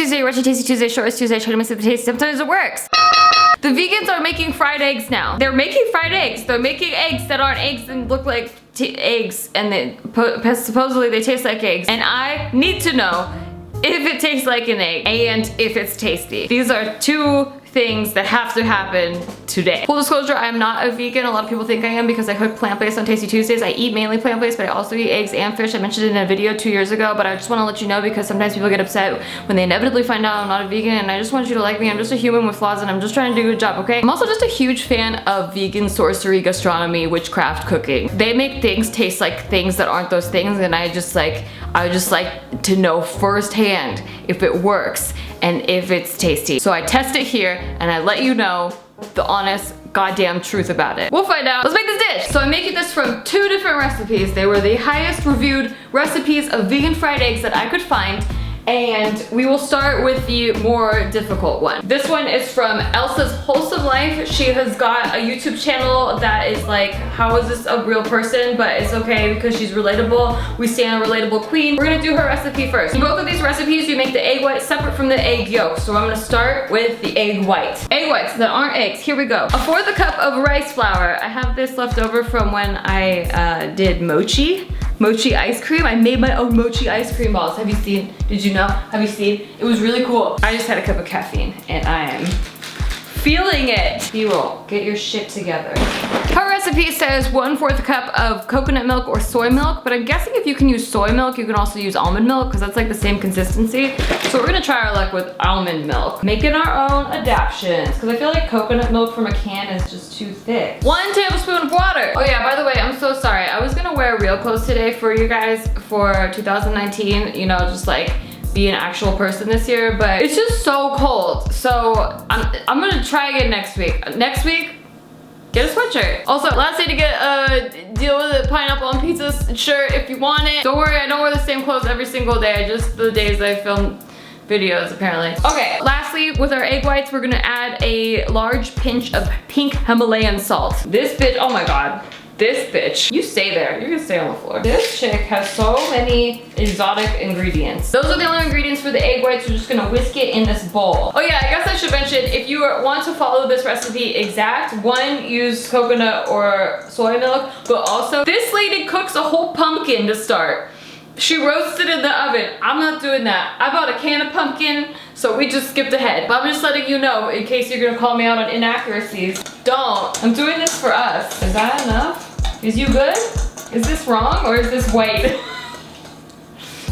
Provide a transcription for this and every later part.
Tuesday, Retro Tasty Tuesday, Short Tuesday, try to miss the tasty. Sometimes it works. The vegans are making fried eggs now. They're making fried eggs. They're making eggs that aren't eggs and look like eggs, and supposedly they taste like eggs. And I need to know if it tastes like an egg and if it's tasty. These are two things that have to happen today. Full disclosure, I am not a vegan. A lot of people think I am because I cook plant-based on Tasty Tuesdays. I eat mainly plant-based, but I also eat eggs and fish. I mentioned it in a video 2 years ago, but I just want to let you know because sometimes people get upset when they inevitably find out I'm not a vegan, and I just want you to like me. I'm just a human with flaws and I'm just trying to do a good job, okay? I'm also just a huge fan of vegan sorcery, gastronomy, witchcraft cooking. They make things taste like things that aren't those things, and I would just like to know firsthand if it works and if it's tasty. So I test it here and I let you know the honest goddamn truth about it. We'll find out. Let's make this dish. So I'm making this from 2 different recipes. They were the highest reviewed recipes of vegan fried eggs that I could find. And we will start with the more difficult one. This one is from Elsa's Wholesome Life. She has got a YouTube channel that is like, how is this a real person? But it's okay because she's relatable. We stand a relatable queen. We're gonna do her recipe first. In both of these recipes, you make the egg white separate from the egg yolk. So I'm gonna start with the egg white. Egg whites that aren't eggs, here we go. A 1/4 cup of rice flour. I have this left over from when I did mochi ice cream. I made my own mochi ice cream balls. Have you seen? Did you know? Have you seen? It was really cool. I just had a cup of caffeine and I am feeling it. B-roll, get your shit together. Her recipe says 1/4 cup of coconut milk or soy milk, but I'm guessing if you can use soy milk, you can also use almond milk because that's like the same consistency. So we're gonna try our luck with almond milk. Making our own adaptions because I feel like coconut milk from a can is just too thick. 1 tablespoon of water. Oh yeah, by the way, I'm so sorry. I was gonna wear real clothes today for you guys for 2019, you know, just like be an actual person this year, but it's just so cold. So I'm gonna try again next week. Next week, get a sweatshirt. Also, last day to get a deal with a pineapple on pizza shirt if you want it. Don't worry, I don't wear the same clothes every single day, just the days I film videos apparently. Okay, lastly, with our egg whites, we're gonna add a large pinch of pink Himalayan salt. This bitch, oh my God. This bitch, you stay there, you're gonna stay on the floor. This chick has so many exotic ingredients. Those are the only ingredients for the egg whites. We're just gonna whisk it in this bowl. Oh yeah, I guess I should mention, if you want to follow this recipe exact, 1, use coconut or soy milk, but also, this lady cooks a whole pumpkin to start. She roasted in the oven. I'm not doing that. I bought a can of pumpkin, so we just skipped ahead. But I'm just letting you know in case you're gonna call me out on inaccuracies. Don't. I'm doing this for us. Is that enough? Is you good? Is this wrong or is this white?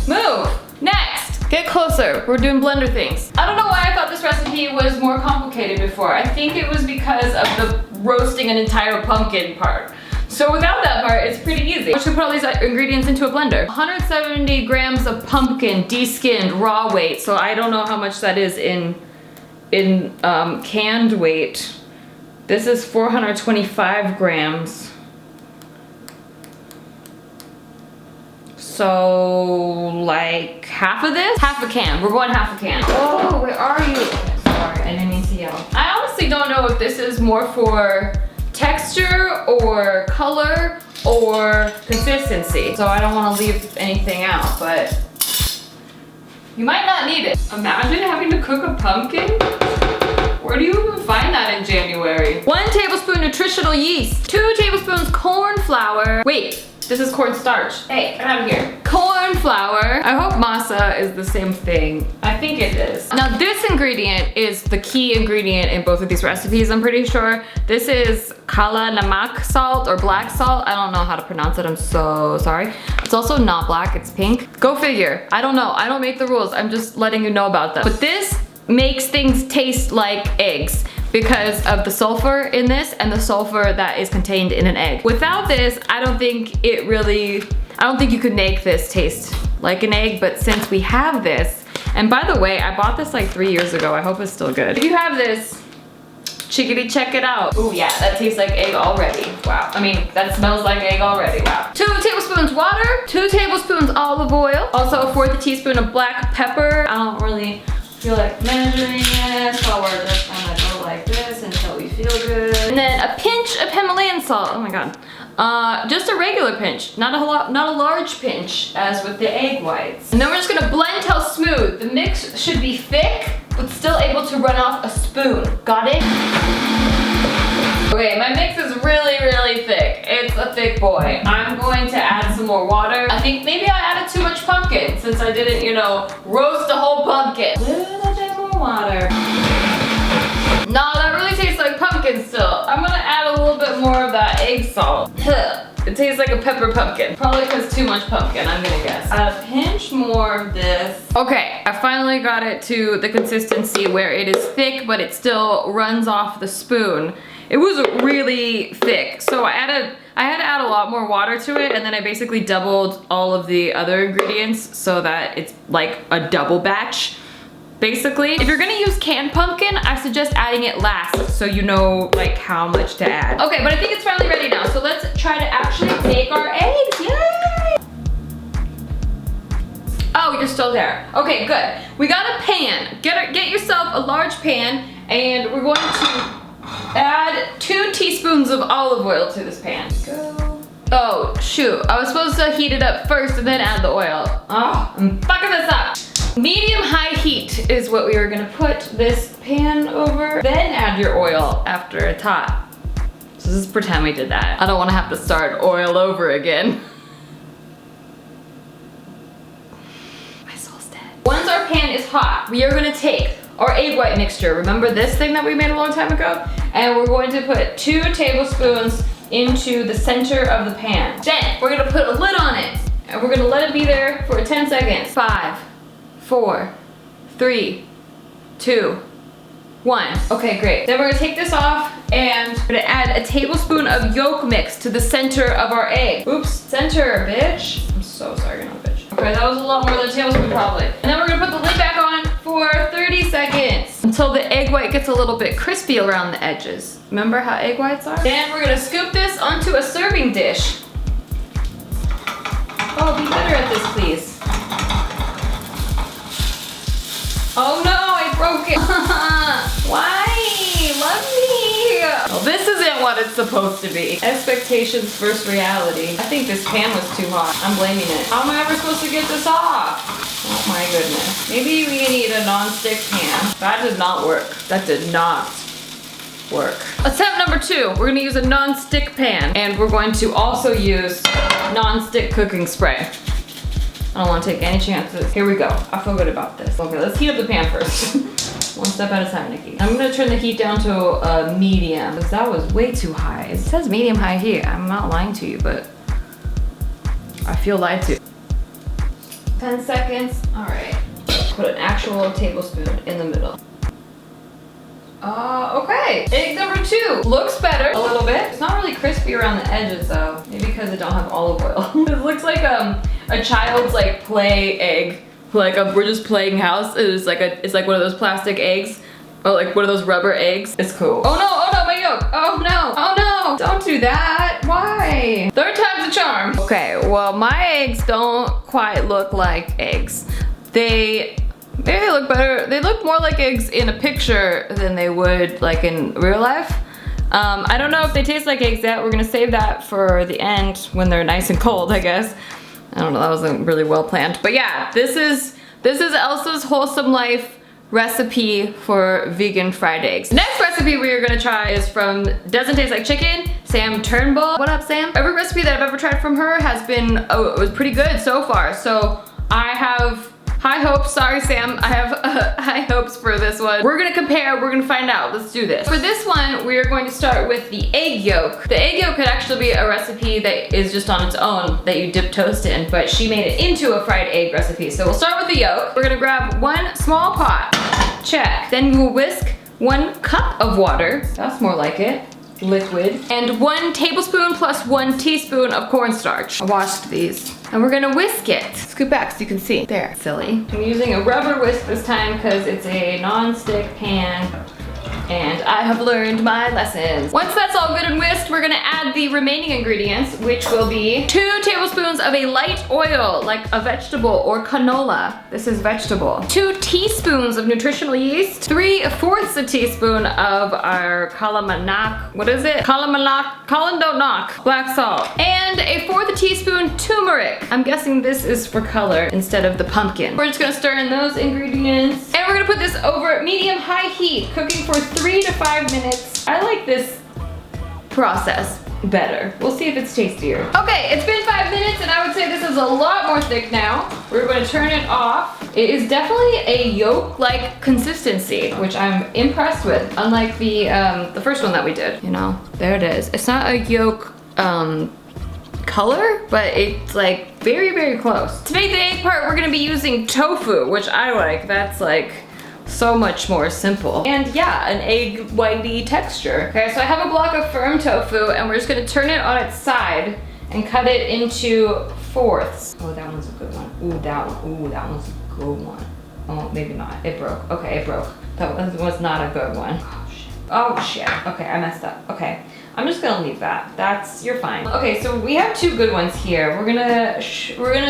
Move. Next. Get closer. We're doing blender things. I don't know why I thought this recipe was more complicated before. I think it was because of the roasting an entire pumpkin part. So without that part, it's pretty easy. I should put all these ingredients into a blender. 170 grams of pumpkin, de-skinned, raw weight. So I don't know how much that is in canned weight. This is 425 grams. So like half of this? Half a can, we're going half a can. Oh, where are you? Sorry, I didn't mean to yell. I honestly don't know if this is more for texture or color or consistency. So I don't want to leave anything out, but you might not need it. Imagine having to cook a pumpkin. Where do you even find that in January? 1 tablespoon nutritional yeast, 2 tablespoons corn flour. Wait, this is cornstarch. Hey, get out of here. Corn flour. I hope masa is the same thing. I think it is. Now this ingredient is the key ingredient in both of these recipes, I'm pretty sure. This is kala namak salt or black salt. I don't know how to pronounce it, I'm so sorry. It's also not black, it's pink. Go figure. I don't know, I don't make the rules. I'm just letting you know about them. But this makes things taste like eggs because of the sulfur in this and the sulfur that is contained in an egg. Without this, I don't think you could make this taste like an egg, but since we have this, and by the way, I bought this like 3 years ago, I hope it's still good. If you have this, chickadee, check it out. Oh yeah, that tastes like egg already. Wow, I mean, that smells like egg already, wow. 2 tablespoons water, 2 tablespoons olive oil, also a 1/4 teaspoon of black pepper. I don't really feel like measuring it, so we're just gonna go like this until we feel good. And then a pinch of Himalayan salt, oh my God. Just a regular pinch, not a large pinch as with the egg whites. And then we're just gonna blend till smooth. The mix should be thick, but still able to run off a spoon. Got it? Okay, my mix is really, really thick. It's a thick boy. I'm going to add some more water. I think maybe I added too much pumpkin since I didn't, you know, roast a whole pumpkin. A little bit more water. No, that really tastes like pumpkin still. I'm gonna add a little bit more of that egg salt. It tastes like a pepper pumpkin. Probably because too much pumpkin, I'm gonna guess. Add a pinch more of this. Okay, I finally got it to the consistency where it is thick, but it still runs off the spoon. It was really thick, so I had to add a lot more water to it, and then I basically doubled all of the other ingredients so that it's like a double batch. Basically, if you're gonna use canned pumpkin, I suggest adding it last so you know like how much to add. Okay, but I think it's finally ready now, so let's try to actually bake our eggs. Yay! Oh, you're still there. Okay, good. We got a pan. Get yourself a large pan, and we're going to add 2 teaspoons of olive oil to this pan. Go. Oh, shoot. I was supposed to heat it up first and then add the oil. Oh, I'm fucking this up. Medium-high heat is what we are gonna put this pan over. Then add your oil after it's hot. So just pretend we did that. I don't wanna have to start oil over again. My soul's dead. Once our pan is hot, we are gonna take our egg white mixture. Remember this thing that we made a long time ago? And we're going to put 2 tablespoons into the center of the pan. Then we're gonna put a lid on it, and we're gonna let it be there for 10 seconds. 5, 4, 3, 2, 1. Okay, great. Then we're gonna take this off, and we're gonna add a tablespoon of yolk mix to the center of our egg. Oops, center, bitch. I'm so sorry, you're not a bitch. Okay, that was a lot more than a tablespoon probably. And then we're gonna put the lid back on for 30 seconds until the egg white gets a little bit crispy around the edges. Remember how egg whites are? Then we're gonna scoop this onto a serving dish. Oh, be better at this, please. Oh no, I broke it. Why? Love me. Well, this isn't what it's supposed to be. Expectations versus reality. I think this pan was too hot. I'm blaming it. How am I ever supposed to get this off? Oh my goodness. Maybe we need a non-stick pan. That did not work. That did not work. Attempt number 2. We're gonna use a non-stick pan, and we're going to also use non-stick cooking spray. I don't want to take any chances. Here we go. I feel good about this. Okay, let's heat up the pan first. One step at a time, Nikki. I'm gonna turn the heat down to a medium, because that was way too high. It says medium-high heat. I'm not lying to you, but I feel lied to. 10 seconds. All right. Put an actual tablespoon in the middle. Okay. Egg number 2. Looks better a little bit. It's not really crispy around the edges though. Maybe because it don't have olive oil. It looks like a child's like play egg. Like we're just playing house. It's like one of those plastic eggs. Or like one of those rubber eggs. It's cool. Oh no, my yolk. Oh no. Don't do that. Why? 3rd time's a charm. Okay, well my eggs don't quite look like eggs. Maybe they look better. They look more like eggs in a picture than they would like in real life. I don't know if they taste like eggs yet. We're gonna save that for the end when they're nice and cold, I guess. I don't know, that wasn't really well planned. But yeah, this is Elsa's Wholesome Life recipe for vegan fried eggs. Next recipe we are gonna try is from Doesn't Taste Like Chicken, Sam Turnbull. What up, Sam? Every recipe that I've ever tried from her has been, it was pretty good so far. So I have high hopes. Sorry, Sam. I have high hopes for this one. We're gonna compare. We're gonna find out. Let's do this. For this one, we are going to start with the egg yolk. The egg yolk could actually be a recipe that is just on its own that you dip toast in, but she made it into a fried egg recipe. So we'll start with the yolk. We're gonna grab 1 small pot. Check. Then we'll whisk 1 cup of water. That's more like it. Liquid. And 1 tablespoon plus 1 teaspoon of cornstarch. I washed these. And we're gonna whisk it. Scoot back so you can see. There, silly. I'm using a rubber whisk this time because it's a non-stick pan. And I have learned my lessons. Once that's all good and whisked, we're gonna add the remaining ingredients, which will be 2 tablespoons of a light oil, like a vegetable or canola. This is vegetable. 2 teaspoons of nutritional yeast. 3/4 a teaspoon of our kalamanak. What is it? Kalamanak, black salt. And 1/4 teaspoon turmeric. I'm guessing this is for color instead of the pumpkin. We're just gonna stir in those ingredients. And we're gonna put this over medium-high heat, cooking for 3 to 5 minutes. I like this process better. We'll see if it's tastier. Okay, it's been 5 minutes and I would say this is a lot more thick now. We're going to turn it off. It is definitely a yolk-like consistency, which I'm impressed with, unlike the first one that we did. You know, there it is. It's not a yolk color, but it's like very, very close. To make the egg part, we're gonna be using tofu, which I like. That's like so much more simple. And yeah, an egg whitey texture. Okay, so I have a block of firm tofu and we're just gonna turn it on its side and cut it into 4ths. Oh, that one's a good one. Ooh, that one's a good one. Oh, maybe not. It broke. Okay, it broke. That was not a good one. Oh shit. Oh shit. Okay, I messed up. Okay. I'm just gonna leave that. You're fine. Okay, so we have 2 good ones here. We're gonna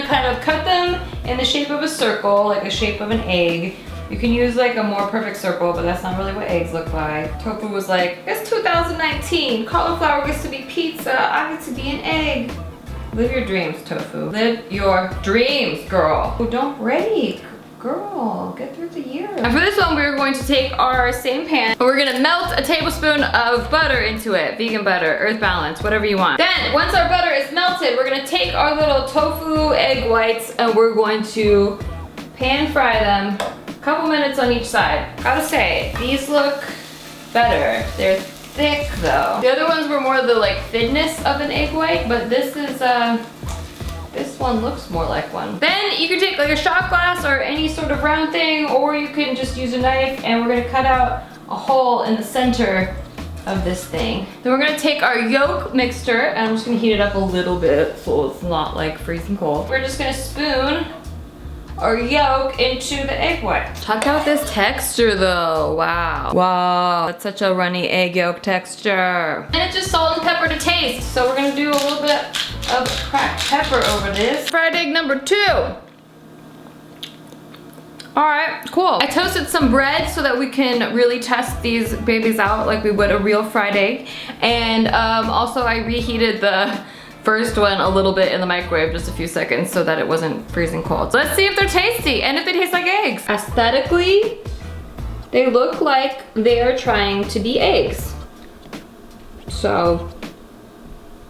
kind of cut them in the shape of a circle, like the shape of an egg. You can use like a more perfect circle, but that's not really what eggs look like. Tofu was like, it's 2019. Cauliflower gets to be pizza. I get to be an egg. Live your dreams, tofu. Live your dreams, girl. Oh, don't break. Girl, get through the year. And for this one, we're going to take our same pan and we're gonna melt a tablespoon of butter into it. Vegan butter, earth balance, whatever you want. Then, once our butter is melted, we're gonna take our little tofu egg whites and we're going to pan fry them. A couple minutes on each side. Gotta say, these look better. They're thick though. The other ones were more the like thinness of an egg white, but this is this one looks more like one. Then you can take like a shot glass or any sort of round thing, or you can just use a knife and we're gonna cut out a hole in the center of this thing. Then we're gonna take our yolk mixture and I'm just gonna heat it up a little bit so it's not like freezing cold. We're just gonna spoon our yolk into the egg white. Check out this texture though, wow. Wow, that's such a runny egg yolk texture. And it's just salt and pepper to taste. So we're gonna do a little bit of cracked pepper over this. Fried egg number 2. All right, cool. I toasted some bread so that we can really test these babies out like we would a real fried egg. And also I reheated the first one a little bit in the microwave, just a few seconds, so that it wasn't freezing cold. So let's see if they're tasty and if they taste like eggs. Aesthetically, they look like they are trying to be eggs. So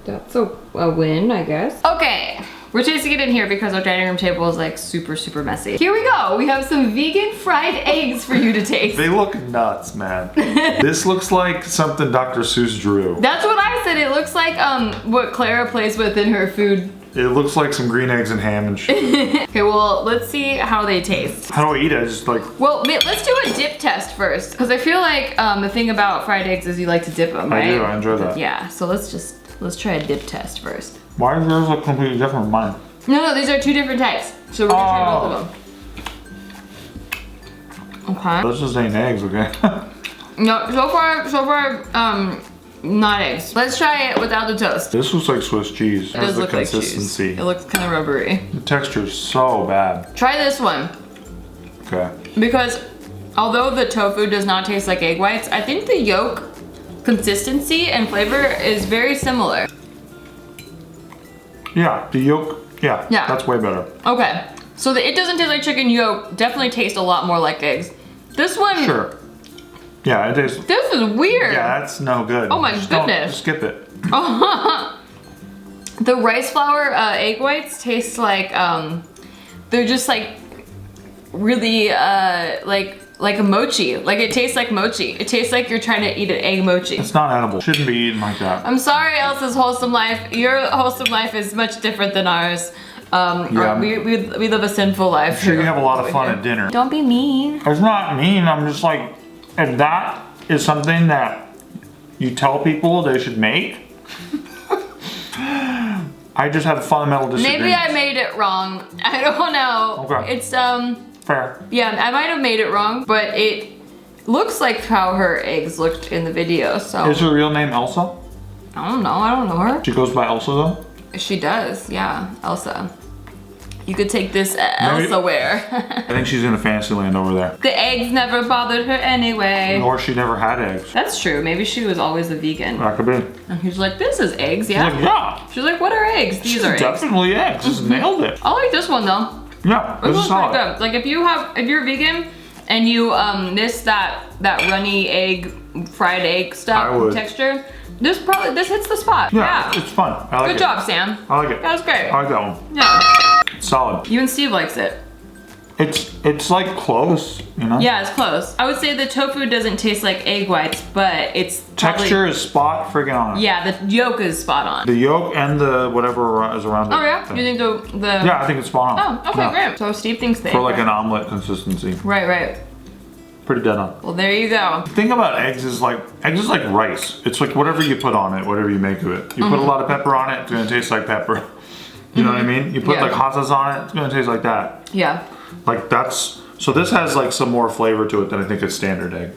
that's a win, I guess. Okay, we're tasting it in here because our dining room table is like super, super messy. Here we go. We have some vegan fried eggs for you to taste. They look nuts, man. This looks like something Dr. Seuss drew. That's what I said. It looks like what Clara plays with in her food. It looks like some green eggs and ham and shit. Okay, well, let's see how they taste. How do I eat it? I just like... Well, let's do a dip test first. Because I feel like the thing about fried eggs is you like to dip them, right? I do, I enjoy that. Yeah, so let's try a dip test first. Why does yours look completely different from mine? No, these are 2 different types. So we're gonna try both of them. Okay. Those just ain't eggs, okay? No, so far, not eggs. Let's try it without the toast. This looks like Swiss cheese. It does look like consistency. cheese. It looks kind of rubbery. The texture's so bad. Try this one. Okay. Because although the tofu does not taste like egg whites, I think the yolk consistency and flavor is very similar. Yeah, the yolk, yeah, that's way better. Okay, so it doesn't taste like chicken yolk, definitely tastes a lot more like eggs. This one, sure. Yeah, it tastes. This is weird. Yeah, that's no good. Oh my goodness. Just skip it. The rice flour egg whites taste like, they're just like really like a mochi. Like it tastes like mochi. It tastes like you're trying to eat an egg mochi. It's not edible. Shouldn't be eaten like that. I'm sorry, Elsa's wholesome life. Your wholesome life is much different than ours. Yeah. We live a sinful life. I'm sure you have a lot of fun at dinner. Don't be mean. It's not mean. I'm just like, if that is something that you tell people they should make, I just have fundamental disagreements. Maybe I made it wrong. I don't know. Okay. It's fair. Yeah, I might have made it wrong, but it looks like how her eggs looked in the video, so. Is her real name Elsa? I don't know her. She goes by Elsa though? She does, yeah, Elsa. You could take this elsewhere. I think she's in a fantasy land over there. The eggs never bothered her anyway. Or she never had eggs. That's true, maybe she was always a vegan. That could be. And he's like, this is eggs, yeah? She's like, yeah. She's like, what are eggs? These are eggs. Definitely eggs. Just nailed it. I like this one though. Yeah, This this is one's pretty solid. good. Like if you're vegan and you miss that runny egg, fried egg I stuff would. texture, this hits the spot. Yeah, it's fun. I like it. Good job, Sam. I like it. That was great. I like that one. Yeah. It's solid. Even Steve likes it. It's like close, you know? Yeah, it's close. I would say the tofu doesn't taste like egg whites, but it's probably, Texture is spot friggin' on it. yeah, the yolk is spot on. The yolk and the whatever is around it. Oh yeah? You think the Yeah, I think it's spot on. Oh, okay, Yeah. great. So Steve thinks the For egg like white. an omelet consistency. Right. Pretty dead on. Well, there you go. The thing about eggs is like rice. It's like whatever you put on it, whatever you make of it. You put a lot of pepper on it, it's gonna taste like pepper. You know what I mean? You put Yeah. like hot sauce on it, it's gonna taste like that. Yeah. Like so this has like some more flavor to it than I think a standard egg.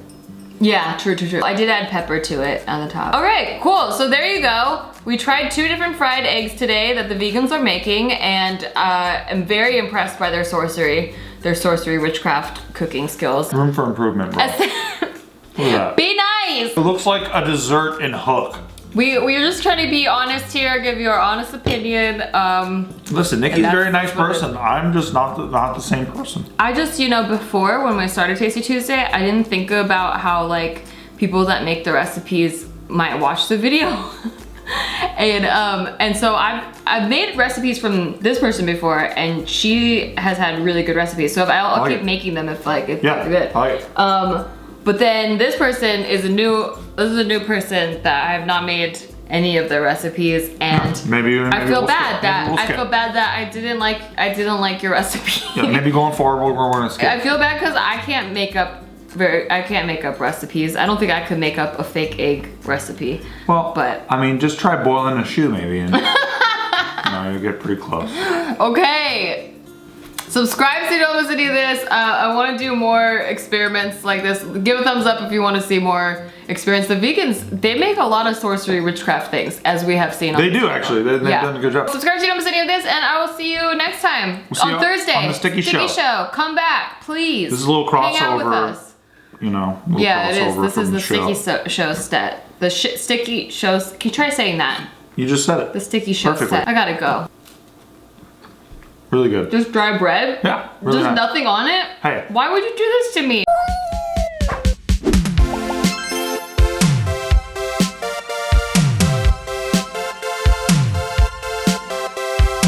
Yeah, true. I did add pepper to it on the top. All right, cool. So there you go. We tried 2 different fried eggs today that the vegans are making, and I'm very impressed by their sorcery witchcraft cooking skills. Room for improvement, bro. Look at that. Be nice. It looks like a dessert in Hook. We're just trying to be honest here, give you our honest opinion. Listen, Nikki's a that's very nice what it- person. I'm just not the same person. I just, before when we started Tasty Tuesday, I didn't think about how like people that make the recipes might watch the video. and so I've made recipes from this person before, and she has had really good recipes. So I'll keep making them if they're good. I like it. But then this person is a new person that I have not made any of their recipes, and Maybe I feel we'll bad skip. that Maybe we'll I skip. feel bad that I didn't like your recipe. Yeah, maybe going forward we're gonna skip. I feel bad because I can't make up recipes. I don't think I could make up a fake egg recipe. Well, but I mean, just try boiling a shoe maybe, and you'll get pretty close. okay. Subscribe so you don't miss any of this. I want to do more experiments like this. Give a thumbs up if you want to see more experiments. The vegans, they make a lot of sorcery witchcraft things, as we have seen on They this do channel. actually. They've done a good job. Subscribe so you don't miss any of this, and I will see you next time We'll see you on Thursday. on the Sticky Show. Come back, please. This is a little Hang out with crossover. us. Yeah, It is. This is the Sticky Show set. The Sticky Shows. Can you try saying that? You just said it. The Sticky Show Perfectly. set. I gotta go. Really good. Just dry bread? Yeah, really There's nice. nothing on it? Hey. Why would you do this to me?